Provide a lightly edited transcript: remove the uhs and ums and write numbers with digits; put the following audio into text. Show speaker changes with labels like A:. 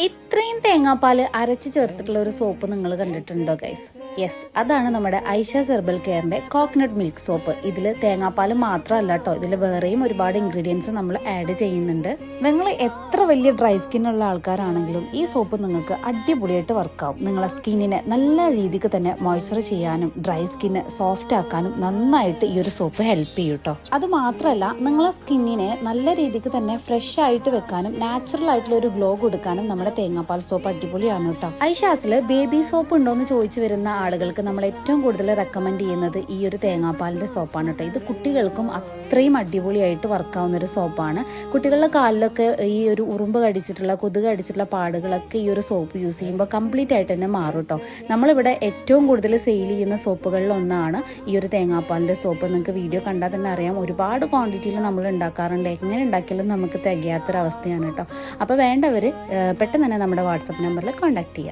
A: ഇത്രയും തേങ്ങാപ്പാൽ അരച്ച് ചേർത്തിട്ടുള്ള ഒരു സോപ്പ് നിങ്ങൾ കണ്ടിട്ടുണ്ടോ ഗൈസ്? യെസ്, അതാണ് നമ്മുടെ ഐഷ ഹെർബൽ കെയറിന്റെ കോക്കനട്ട് മിൽക്ക് സോപ്പ്. ഇതിൽ തേങ്ങാപ്പാൽ മാത്രമല്ല കേട്ടോ, ഇതിൽ വേറെയും ഒരുപാട് ഇൻഗ്രീഡിയൻസ് നമ്മൾ ആഡ് ചെയ്യുന്നുണ്ട്. നിങ്ങൾ എത്ര വലിയ ഡ്രൈ സ്കിന്നുള്ള ആൾക്കാരാണെങ്കിലും ഈ സോപ്പ് നിങ്ങൾക്ക് അടിപൊളിയായിട്ട് വർക്കാവും. നിങ്ങളെ സ്കിന്നിനെ നല്ല രീതിക്ക് തന്നെ മോയ്സ്ചർ ചെയ്യാനും ഡ്രൈ സ്കിന്ന് സോഫ്റ്റ് ആക്കാനും നന്നായിട്ട് ഈ ഒരു സോപ്പ് ഹെൽപ്പ് ചെയ്യും കേട്ടോ. അത് മാത്രമല്ല, നിങ്ങളെ സ്കിന്നിനെ നല്ല രീതിക്ക് തന്നെ ഫ്രഷ് ആയിട്ട് വെക്കാനും നാച്ചുറൽ ആയിട്ടുള്ള ഒരു ഗ്ലോ കൊടുക്കാനും നമ്മുടെ തേങ്ങാപ്പാൽ സോപ്പ് അടിപൊളിയാണ് കേട്ടോ. ഐഷാസിൽ ബേബി സോപ്പ് ഉണ്ടോയെന്ന് ചോദിച്ചു വരുന്ന ആളുകൾക്ക് നമ്മൾ ഏറ്റവും കൂടുതൽ റെക്കമെൻഡ് ചെയ്യുന്നത് ഈ ഒരു തേങ്ങാപ്പാലിന്റെ സോപ്പാണ് കേട്ടോ. ഇത് കുട്ടികൾക്കും അത്രയും അടിപൊളിയായിട്ട് വർക്കാവുന്ന ഒരു സോപ്പാണ്. കുട്ടികളുടെ കാലിലൊക്കെ ഈ ഒരു ഉറുമ്പ് കടിച്ചിട്ടുള്ള കൊതുക് കടിച്ചിട്ടുള്ള പാടുകളൊക്കെ ഈ ഒരു സോപ്പ് യൂസ് ചെയ്യുമ്പോൾ കംപ്ലീറ്റ് ആയിട്ട് തന്നെ മാറും കേട്ടോ. നമ്മളിവിടെ ഏറ്റവും കൂടുതൽ സെയിൽ ചെയ്യുന്ന സോപ്പുകളിൽ ഒന്നാണ് ഈ ഒരു തേങ്ങാപ്പാലിന്റെ സോപ്പ്. നിങ്ങൾക്ക് വീഡിയോ കണ്ടാൽ തന്നെ അറിയാം, ഒരുപാട് ക്വാണ്ടിറ്റിയിൽ നമ്മൾ ഉണ്ടാക്കാറുണ്ട്. എങ്ങനെ ഉണ്ടാക്കിയാലും നമുക്ക് തികയാത്തൊരവസ്ഥയാണ് കേട്ടോ. അപ്പോൾ വേണ്ടവർ പെട്ടെന്ന് തന്നെ നമ്മുടെ വാട്സപ്പ് നമ്പറിൽ കോൺടാക്ട് ചെയ്യുക.